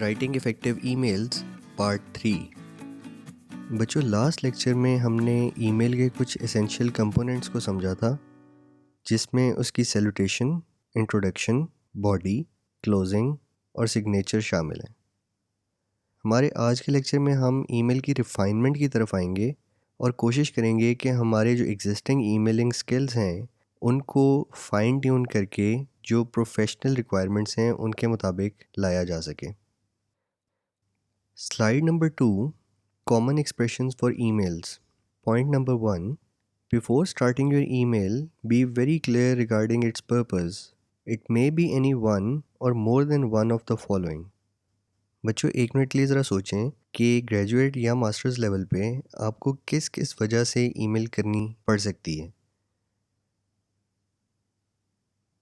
Writing effective emails part 3। बच्चों, last lecture में हमने ईमेल के कुछ एसेंशियल कंपोनेंट्स को समझा था, जिसमें उसकी सैल्यूटेशन, इंट्रोडक्शन, बॉडी, क्लोजिंग और सिग्नेचर शामिल हैं। हमारे आज के लेक्चर में हम ईमेल की रिफाइनमेंट की तरफ आएंगे और कोशिश करेंगे कि हमारे जो एग्जिस्टिंग ईमेलिंग स्किल्स हैं उनको फाइन ट्यून करके जो प्रोफेशनल रिक्वायरमेंट्स हैं उनके मुताबिक लाया जा सके। Slide number 2, Common expressions for emails. Point number 1, before starting your email, be very clear regarding its purpose. It may be any one or more than one of the following. बच्चों, एक minute के लिए ज़रा सोचें कि graduate या masters level पे आपको किस किस वजह से ईमेल करनी पड़ सकती है।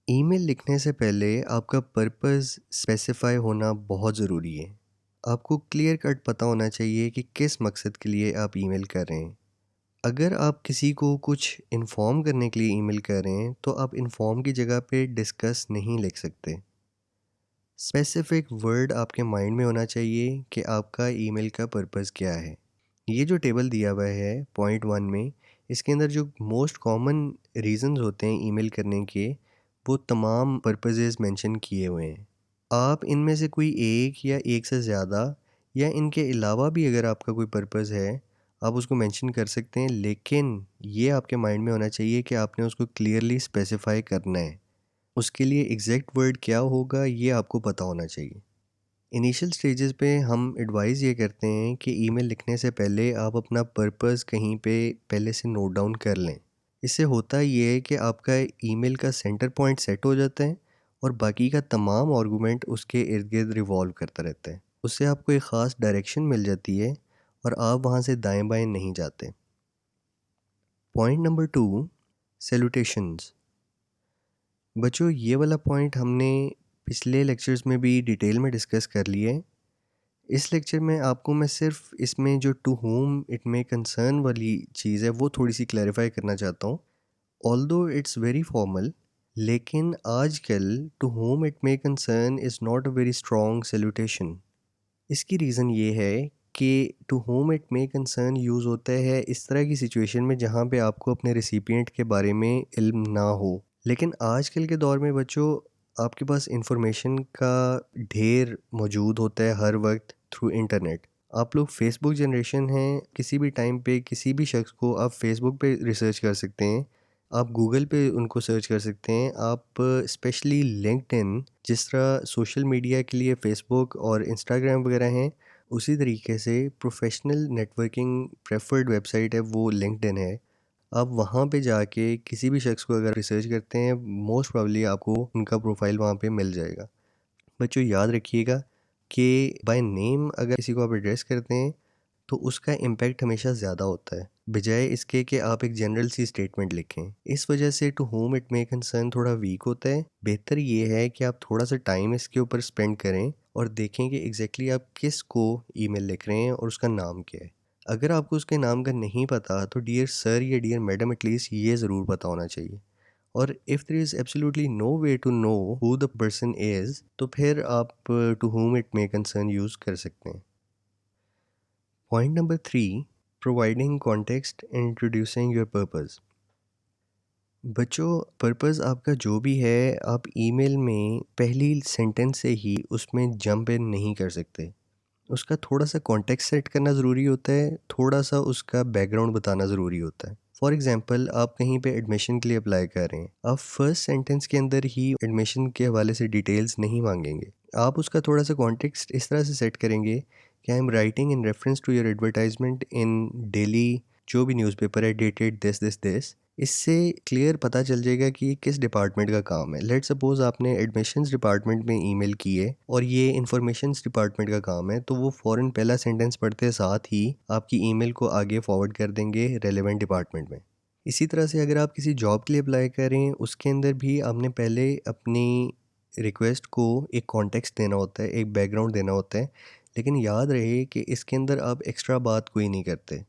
ईमेल लिखने से पहले आपका पर्पस स्पेसिफाई होना बहुत ज़रूरी है। आपको क्लियर कट पता होना चाहिए कि किस मकसद के लिए आप ईमेल कर रहे हैं। अगर आप किसी को कुछ इन्फॉर्म करने के लिए ईमेल कर रहे हैं तो आप इन्फॉर्म की जगह पे डिस्कस नहीं लिख सकते। स्पेसिफिक वर्ड आपके माइंड में होना चाहिए कि आपका ईमेल का पर्पस क्या है। ये जो टेबल दिया हुआ है पॉइंट 1 में, इसके अंदर जो मोस्ट कॉमन रीजंस होते हैं ईमेल करने के, वो तमाम पर्पसेस मेंशन किए हुए हैं। आप इनमें से कोई एक या एक से ज़्यादा या इनके अलावा भी अगर आपका कोई पर्पस है, आप उसको मेंशन कर सकते हैं, लेकिन ये आपके माइंड में होना चाहिए कि आपने उसको क्लियरली स्पेसिफाई करना है। उसके लिए एग्जैक्ट वर्ड क्या होगा ये आपको पता होना चाहिए। इनिशियल स्टेजेस पे हम एडवाइस ये करते हैं कि ईमेल लिखने से पहले आप अपना पर्पस कहीं पे पहले से नोट डाउन कर लें। इससे होता ये है कि आपका ईमेल का सेंटर पॉइंट सेट हो जाता है और बाकी का तमाम आर्गूमेंट उसके इर्द गिर्द रिवॉल्व करता रहता है। उससे आपको एक ख़ास डायरेक्शन मिल जाती है और आप वहाँ से दाएं बाएं नहीं जाते। Point number 2, salutations. बच्चों, ये वाला पॉइंट हमने पिछले लेक्चर्स में भी डिटेल में डिस्कस कर लिए। इस लेक्चर में आपको मैं सिर्फ इसमें जो to whom it may concern वाली चीज़ है वो थोड़ी सी क्लैरिफाई करना चाहता हूँ। ऑल्दो इट्स वेरी फॉर्मल, लेकिन आजकल to whom it may concern is not a very strong salutation. इसकी रीज़न ये है कि to whom it may concern use होता है इस तरह की सिचुएशन में जहाँ पे आपको अपने रिसिपिएंट के बारे में इल्म ना हो। लेकिन आजकल के दौर में बच्चों, आपके पास इंफॉर्मेशन का ढेर मौजूद होता है हर वक्त थ्रू इंटरनेट। आप लोग फेसबुक जनरेशन हैं, किसी भी टाइम पे किसी भी शख्स को आप फेसबुक पे रिसर्च कर सकते हैं, आप गूगल पे उनको सर्च कर सकते हैं, आप स्पेशली लिंक्डइन, जिस तरह सोशल मीडिया के लिए फेसबुक और इंस्टाग्राम वगैरह हैं, उसी तरीके से प्रोफेशनल नेटवर्किंग प्रेफर्ड वेबसाइट है वो लिंक्डइन है। आप वहाँ पे जाके किसी भी शख्स को अगर रिसर्च करते हैं, मोस्ट प्रोबेबली आपको उनका प्रोफाइल वहाँ पे मिल जाएगा। बच्चों, याद रखिएगा कि बाय नेम अगर किसी को आप एड्रेस करते हैं तो उसका इम्पैक्ट हमेशा ज़्यादा होता है, बजाय इसके कि आप एक जनरल सी स्टेटमेंट लिखें। इस वजह से to whom it may concern थोड़ा वीक होता है। बेहतर ये है कि आप थोड़ा सा टाइम इसके ऊपर स्पेंड करें और देखें कि एग्जैक्टली आप किस को ईमेल लिख रहे हैं और उसका नाम क्या है। अगर आपको उसके नाम का नहीं पता तो डियर सर या डियर मैडम एटलीस्ट ये ज़रूर पता होना चाहिए। और if there is absolutely no way to know who the person is, तो फिर आप to whom it may concern use कर सकते हैं। Point number 3, providing context and introducing your purpose. बच्चों, पर्पस आपका जो भी है, आप ईमेल में पहली सेंटेंस से ही उसमें जंप इन नहीं कर सकते। उसका थोड़ा सा कॉन्टेक्स्ट सेट करना ज़रूरी होता है, थोड़ा सा उसका बैकग्राउंड बताना ज़रूरी होता है। फॉर एग्जांपल, आप कहीं पे एडमिशन के लिए अप्लाई कर रहे हैं, आप फर्स्ट सेंटेंस के अंदर ही एडमिशन के हवाले से डिटेल्स नहीं मांगेंगे। आप उसका थोड़ा सा कॉन्टेक्स्ट इस तरह से सेट करेंगे कि I am writing in reference to your advertisement in daily, जो भी न्यूज़पेपर है, डेटेड दिस दिस दिस। इससे क्लियर पता चल जाएगा कि ये किस डिपार्टमेंट का काम है। लेट्स सपोज आपने एडमिशन्स डिपार्टमेंट में ईमेल की है और ये इंफॉर्मेशंस डिपार्टमेंट का काम है, तो वो फ़ौरन पहला सेंटेंस पढ़ते साथ ही आपकी ईमेल को आगे फॉरवर्ड कर देंगे रेलेवेंट डिपार्टमेंट में। इसी तरह से अगर आप किसी जॉब के लिए अप्लाई कर रहे हैं, उसके अंदर भी आपने पहले अपनी रिक्वेस्ट को एक कॉन्टेक्स्ट देना होता है, एक बैकग्राउंड देना होता है, लेकिन याद रहे कि इसके अंदर आप एक्स्ट्रा बात कोई नहीं करते।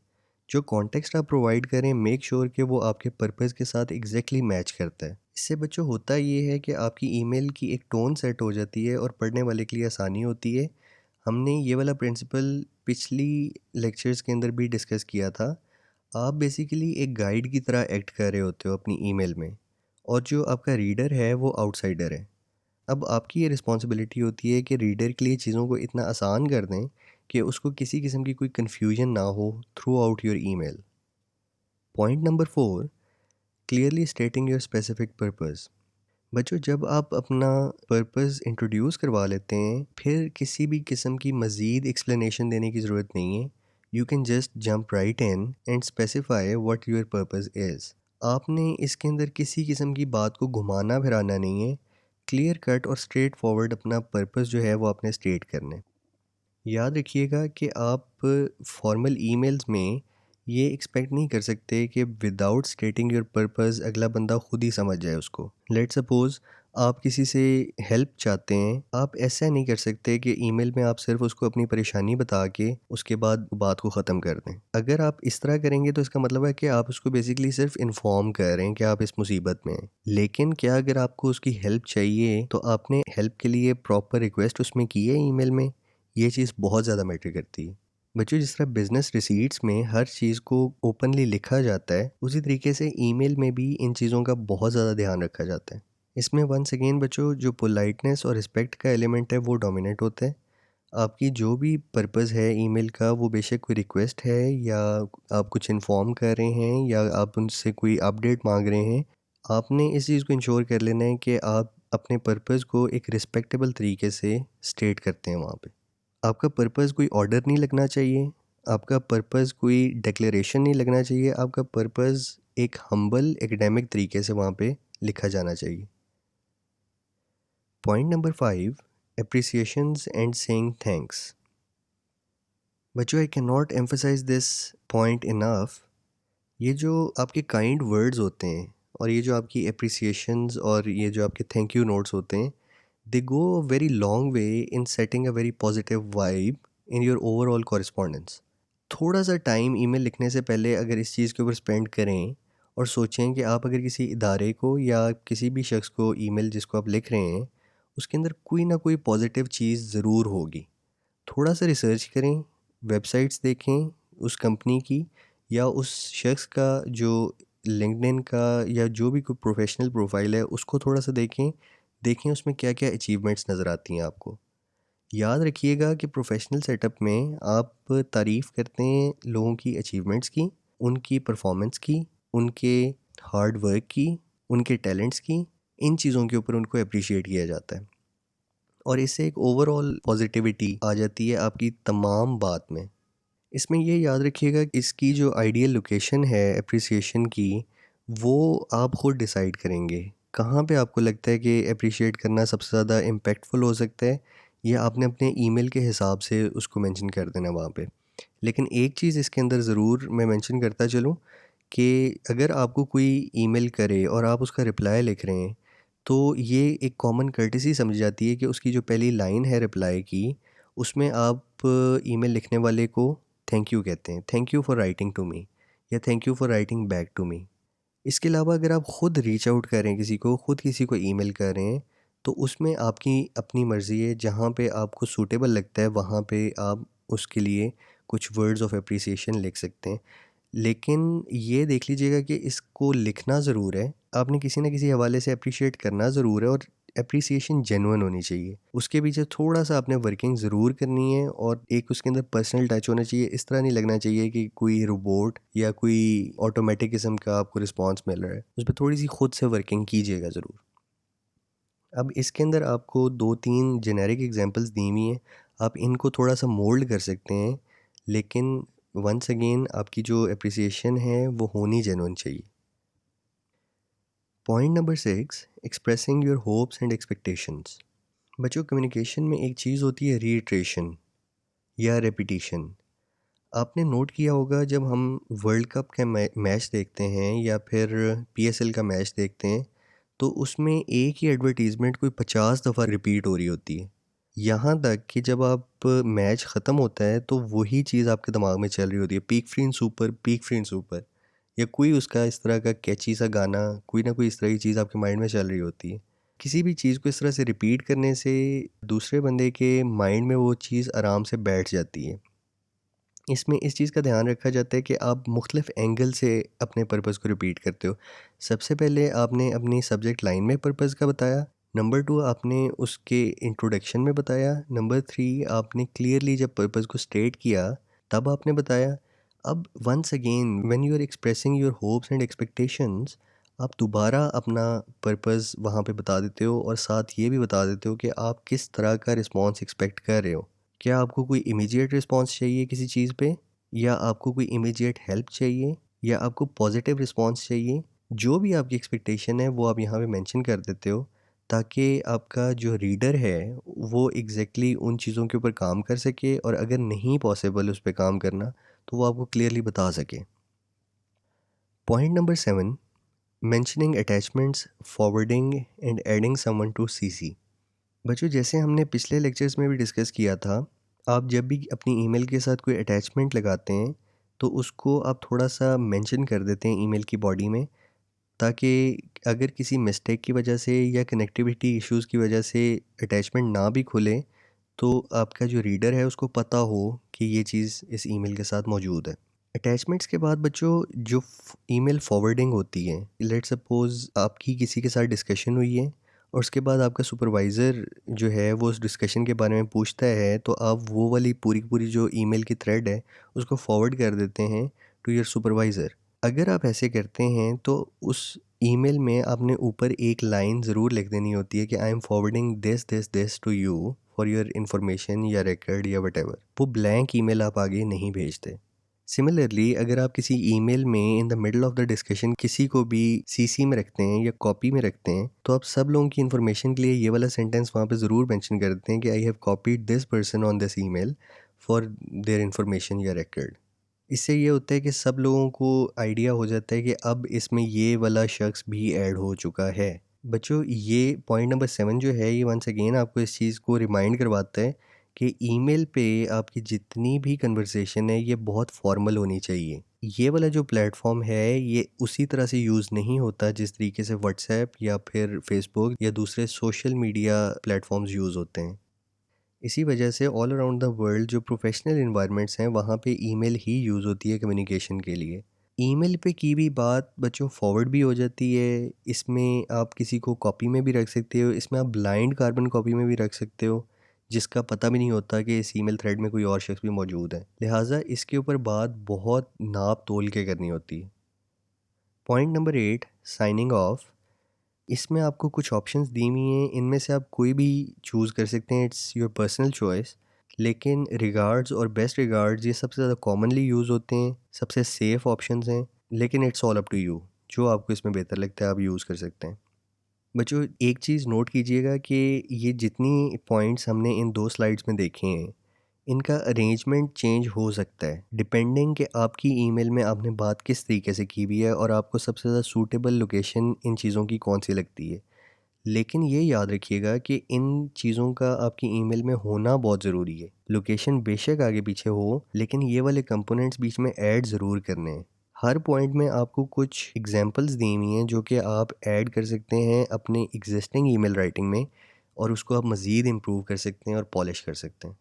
जो कॉन्टेक्स्ट आप प्रोवाइड करें, मेक श्योर कि वो आपके पर्पस के साथ एग्जैक्टली मैच करता है। इससे बच्चों होता ये है कि आपकी ईमेल की एक टोन सेट हो जाती है और पढ़ने वाले के लिए आसानी होती है। हमने ये वाला प्रिंसिपल पिछली लेक्चर्स के अंदर भी डिस्कस किया था। आप बेसिकली एक गाइड की तरह एक्ट कर रहे होते हो अपनी ईमेल में, और जो आपका रीडर है वो आउटसाइडर है। अब आपकी ये रिस्पॉन्सिबिलिटी होती है कि रीडर के लिए चीज़ों को इतना आसान कर दें कि उसको किसी किस्म की कोई कन्फ्यूजन ना हो through out your email. Point number 4, clearly स्टेटिंग your specific purpose. बच्चों, जब आप अपना पर्पस इंट्रोड्यूस करवा लेते हैं, फिर किसी भी किस्म की मज़ीद एक्सप्लेनेशन देने की ज़रूरत नहीं है। You can just jump right in and specify what your purpose is. आपने इसके अंदर किसी किस्म की बात को घुमाना फिराना नहीं है। क्लियर कट और स्ट्रेट फॉरवर्ड अपना पर्पस जो है वो आपने स्टेट करना है। याद रखिएगा कि आप फॉर्मल ईमेल्स में ये एक्सपेक्ट नहीं कर सकते कि विदाउट स्टेटिंग योर पर्पस अगला बंदा खुद ही समझ जाए उसको। लेट्स सपोज आप किसी से हेल्प चाहते हैं, आप ऐसा नहीं कर सकते कि ईमेल में आप सिर्फ उसको अपनी परेशानी बता के उसके बाद बात को ख़त्म कर दें। अगर आप इस तरह करेंगे तो इसका मतलब है कि आप उसको बेसिकली सिर्फ इन्फॉर्म कर रहे हैं कि आप इस मुसीबत में हैं। लेकिन क्या अगर आपको उसकी हेल्प चाहिए तो आपने हेल्प के लिए प्रॉपर रिक्वेस्ट उसमें की है ईमेल में? ये चीज़ बहुत ज़्यादा मैटर करती है। बच्चों, जिस तरह बिजनेस रिसीट्स में हर चीज़ को ओपनली लिखा जाता है, उसी तरीके से ईमेल में भी इन चीज़ों का बहुत ज़्यादा ध्यान रखा जाता है। इसमें वंस अगेन बच्चों, जो पोलाइटनेस और रिस्पेक्ट का एलिमेंट है वो डोमिनेट होता है। आपकी जो भी पर्पस है ईमेल का, वो बेशक कोई रिक्वेस्ट है या आप कुछ इन्फॉर्म कर रहे हैं या आप उनसे कोई अपडेट मांग रहे हैं, आपने इस चीज़ को इंश्योर कर लेना है कि आप अपने पर्पस को एक रिस्पेक्टेबल तरीके से स्टेट करते हैं वहाँ पे। आपका पर्पस कोई ऑर्डर नहीं लगना चाहिए, आपका पर्पस कोई डिक्लेरेशन नहीं लगना चाहिए, आपका पर्पस एक हम्बल एकेडमिक तरीके से वहाँ पे लिखा जाना चाहिए। Point number 5, appreciations and saying thanks. बच्चों, I can not emphasize this point enough. ये जो आपके काइंड वर्ड्स होते हैं और ये जो आपकी एप्रिसिएशंस और ये जो आपके थैंक यू नोट्स होते हैं, they go a very long way in setting a very positive vibe in your overall correspondence. थोड़ा सा टाइम ईमेल लिखने से पहले अगर इस चीज़ के ऊपर स्पेंड करें और सोचें कि आप अगर किसी इदारे को या किसी भी शख्स को ईमेल जिसको आप लिख रहे हैं, उसके अंदर कोई ना कोई पॉजिटिव चीज़ ज़रूर होगी। थोड़ा सा रिसर्च करें, वेबसाइट्स देखें उस कंपनी की या उस शख्स का जो लिंक्डइन का या जो भी कोई प्रोफेशनल प्रोफाइल है उसको थोड़ा सा देखें। देखें उसमें क्या क्या अचीवमेंट्स नज़र आती हैं आपको। याद रखिएगा कि प्रोफेशनल सेटअप में आप तारीफ़ करते हैं लोगों की अचीवमेंट्स की, उनकी परफॉर्मेंस की, उनके हार्ड वर्क की, उनके टैलेंट्स की। इन चीज़ों के ऊपर उनको अप्रिशिएट किया जाता है और इससे एक ओवरऑल पॉजिटिविटी आ जाती है आपकी तमाम बात में। इसमें ये याद रखिएगा कि इसकी जो आइडियल लोकेशन है अप्रिसिएशन की, वो आप खुद डिसाइड करेंगे। कहाँ पे आपको लगता है कि अप्रिशिएट करना सबसे ज़्यादा इम्पैक्टफुल हो सकता है, ये आपने अपने ईमेल के हिसाब से उसको मेंशन कर देना वहाँ पे। लेकिन एक चीज़ इसके अंदर ज़रूर मैं मेंशन करता चलूँ कि अगर आपको कोई ईमेल करे और आप उसका रिप्लाई लिख रहे हैं, तो ये एक कॉमन कर्टेसी समझी जाती है कि उसकी जो पहली लाइन है रिप्लाई की, उसमें आप ईमेल लिखने वाले को थैंक यू कहते हैं, thank you for writing to me या thank you for writing back to me. इसके अलावा अगर आप खुद रीच आउट कर रहे हैं किसी को, खुद किसी को ईमेल कर रहे हैं, तो उसमें आपकी अपनी मर्ज़ी है। जहाँ पे आपको सूटेबल लगता है वहाँ पे आप उसके लिए कुछ वर्ड्स ऑफ एप्रिसिएशन लिख सकते हैं। लेकिन ये देख लीजिएगा कि इसको लिखना ज़रूर है, आपने किसी न किसी हवाले से एप्रिशिएट करना ज़रूर है और एप्रिसिएशन जेन्युइन होनी चाहिए। उसके पीछे थोड़ा-सा आपने वर्किंग ज़रूर करनी है और एक उसके अंदर पर्सनल टच होना चाहिए। इस तरह नहीं लगना चाहिए कि कोई रोबोट या कोई ऑटोमेटिक किस्म का आपको रिस्पॉन्स मिल रहा है। उस पे थोड़ी-सी खुद से वर्किंग कीजिएगा ज़रूर। अब इसके अंदर आपको 2-3 जेनेरिक एग्जांपल्स दी हुई हैं, आप इनको थोड़ा-सा मोल्ड कर सकते हैं, लेकिन वंस अगेन आपकी जो एप्रिसिएशन है वो होनी जेन्युइन चाहिए। Point number 6, expressing your hopes and expectations. बच्चों, कम्युनिकेशन में एक चीज़ होती है रीइटरेशन या रेपिटिशन। आपने नोट किया होगा जब हम वर्ल्ड कप का मैच देखते हैं या फिर पीएसएल का मैच देखते हैं, तो उसमें एक ही एडवर्टीज़मेंट कोई 50 दफ़ा रिपीट हो रही होती है। यहाँ तक कि जब आप मैच ख़त्म होता है तो वही चीज़ आपके दिमाग में चल रही होती है, peak free and super, peak free and super, या कोई उसका इस तरह का कैची सा गाना, कोई ना कोई इस तरह की चीज़ आपके माइंड में चल रही होती है। किसी भी चीज़ को इस तरह से रिपीट करने से दूसरे बंदे के माइंड में वो चीज़ आराम से बैठ जाती है। इसमें इस चीज़ का ध्यान रखा जाता है कि आप मुख्तलिफ़ एंगल से अपने पर्पस को रिपीट करते हो। सबसे पहले आपने अपनी सब्जेक्ट लाइन में पर्पस का बताया, नंबर 2 आपने उसके इंट्रोडक्शन में बताया, नंबर 3 आपने क्लियरली जब पर्पस को स्टेट किया तब आपने बताया। अब once again when you are expressing your hopes and expectations, आप दोबारा अपना पर्पस वहाँ पे बता देते हो और साथ ये भी बता देते हो कि आप किस तरह का रिस्पॉन्स एक्सपेक्ट कर रहे हो। क्या आपको कोई इमीडिएट रिस्पॉन्स चाहिए किसी चीज़ पे, या आपको कोई इमीडिएट हेल्प चाहिए, या आपको पॉजिटिव रिस्पॉन्स चाहिए? जो भी आपकी एक्सपेक्टेशन है वो आप यहाँ पे मेंशन कर देते हो, ताकि आपका जो रीडर है वो एग्जैक्टली उन चीज़ों के ऊपर काम कर सके, और अगर नहीं पॉसिबल उस पर काम करना तो वो आपको क्लियरली बता सके। Point number 7, mentioning attachments, forwarding and adding someone to CC. बच्चों, जैसे हमने पिछले लेक्चर्स में भी डिस्कस किया था, आप जब भी अपनी ईमेल के साथ कोई अटैचमेंट लगाते हैं तो उसको आप थोड़ा सा मेंशन कर देते हैं ईमेल की बॉडी में, ताकि अगर किसी मिस्टेक की वजह से या कनेक्टिविटी इश्यूज़ की वजह से अटैचमेंट ना भी खुले तो आपका जो रीडर है उसको पता हो कि ये चीज़ इस ईमेल के साथ मौजूद है। अटैचमेंट्स के बाद बच्चों, जो ईमेल फॉरवर्डिंग होती है, लेट्स सपोज़ आपकी किसी के साथ डिस्कशन हुई है और उसके बाद आपका सुपरवाइज़र जो है वो उस डिस्कशन के बारे में पूछता है, तो आप वो वाली पूरी की पूरी जो ईमेल की थ्रेड है उसको फॉरवर्ड कर देते हैं टू योर सुपरवाइज़र। अगर आप ऐसे करते हैं तो उस ईमेल में आपने ऊपर एक लाइन ज़रूर लिख देनी होती है कि I am forwarding this this this to you for your information या रिकॉर्ड या वटेवर। वो ब्लैंक ईमेल आप आगे नहीं भेजते। सिमिलरली, अगर आप किसी ईमेल में in the middle of the discussion किसी को भी सीसी में रखते हैं या कॉपी में रखते हैं, तो आप सब लोगों की इन्फॉर्मेशन के लिए ये वाला सेंटेंस वहाँ पे ज़रूर मेंशन कर देते हैं कि I have copied this person on this email for their information या रिकॉर्ड। इससे ये होता है कि सब लोगों को आइडिया हो जाता है कि अब इसमें ये वाला शख्स भी ऐड हो चुका है। बच्चों, ये पॉइंट नंबर 7 जो है, ये वंस अगेन आपको इस चीज़ को रिमाइंड करवाता है कि ईमेल पे आपकी जितनी भी कन्वर्सेशन है ये बहुत फॉर्मल होनी चाहिए। ये वाला जो प्लेटफॉर्म है ये उसी तरह से यूज़ नहीं होता जिस तरीके से व्हाट्सएप या फिर फेसबुक या दूसरे सोशल मीडिया प्लेटफॉर्म्स यूज़ होते हैं। इसी वजह से ऑल अराउंड द वर्ल्ड जो प्रोफेशनल इन्वायरमेंट्स हैं वहाँ पे ईमेल ही यूज़ होती है कम्युनिकेशन के लिए। ईमेल पे की भी बात बच्चों फॉरवर्ड भी हो जाती है। इसमें आप किसी को कॉपी में भी रख सकते हो, इसमें आप ब्लाइंड कार्बन कॉपी में भी रख सकते हो जिसका पता भी नहीं होता कि इस ईमेल थ्रेड में कोई और शख्स भी मौजूद है। लिहाजा इसके ऊपर बात बहुत नाप तोल के करनी होती है। Point number 8, signing off. इसमें आपको कुछ ऑप्शंस दी हुई हैं, इनमें से आप कोई भी चूज़ कर सकते हैं, इट्स योर पर्सनल चॉइस। लेकिन रिगार्ड्स और बेस्ट रिगार्ड्स ये सबसे ज़्यादा कॉमनली यूज़ होते हैं, सबसे सेफ़ ऑप्शंस हैं, लेकिन it's all up to you, जो आपको इसमें बेहतर लगता है आप यूज़ कर सकते हैं। बच्चों, एक चीज़ नोट कीजिएगा कि ये जितनी पॉइंट्स हमने इन 2 स्लाइड्स में देखे हैं, इनका अरेंजमेंट चेंज हो सकता है डिपेंडिंग कि आपकी ईमेल में आपने बात किस तरीके से की हुई है और आपको सबसे ज़्यादा सूटेबल लोकेशन इन चीज़ों की कौन सी लगती है। लेकिन ये याद रखिएगा कि इन चीज़ों का आपकी ईमेल में होना बहुत ज़रूरी है। लोकेशन बेशक आगे पीछे हो, लेकिन ये वाले कंपोनेंट्स बीच में ऐड ज़रूर करने हैं। हर पॉइंट में आपको कुछ एग्जांपल्स दी हुई हैं जो कि आप ऐड कर सकते हैं अपने एग्जिस्टिंग ईमेल राइटिंग में, और उसको आप मज़ीद इम्प्रूव कर सकते हैं और पॉलिश कर सकते हैं।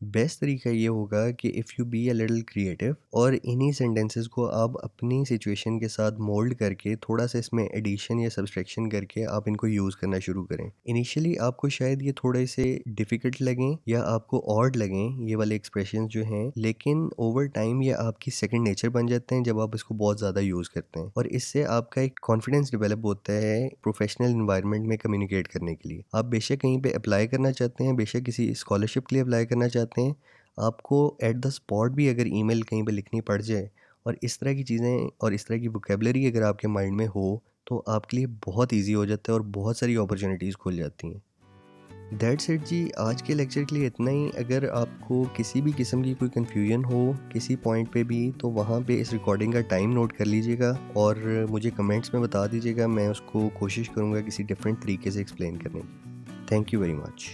बेस्ट तरीका ये होगा कि if you be a little creative, और इन्हीं सेंटेंसेस को आप अपनी सिचुएशन के साथ मोल्ड करके थोड़ा सा इसमें एडिशन या सब्सट्रैक्शन करके आप इनको यूज़ करना शुरू करें। इनिशियली आपको शायद ये थोड़े से डिफ़िकल्ट लगें या आपको ऑड लगें ये वाले एक्सप्रेशंस जो हैं, लेकिन ओवर टाइम ये आपकी सेकंड नेचर बन जाते हैं जब आप इसको बहुत ज़्यादा यूज़ करते हैं, और इससे आपका एक कॉन्फिडेंस डेवलप होता है प्रोफेशनल इन्वायरमेंट में कम्युनिकेट करने के लिए। आप बेशक कहीं पे अप्लाई करना चाहते हैं, बेशक किसी स्कॉलरशिप के लिए अप्लाई करना चाहते हैं, आपको एट द स्पॉट भी अगर ईमेल कहीं पे लिखनी पड़ जाए और इस तरह की चीज़ें और इस तरह की वोकेबलरी अगर आपके माइंड में हो, तो आपके लिए बहुत ईजी हो जाता है और बहुत सारी अपॉर्चुनिटीज़ खुल जाती हैं। दैट्स इट जी, आज के लेक्चर के लिए इतना ही। अगर आपको किसी भी किस्म की कोई कन्फ्यूजन हो किसी पॉइंट पे भी, तो वहाँ पे इस रिकॉर्डिंग का टाइम नोट कर लीजिएगा और मुझे कमेंट्स में बता दीजिएगा। मैं उसको कोशिश करूँगा किसी डिफरेंट तरीके से एक्सप्लेन करने की। Thank you very much.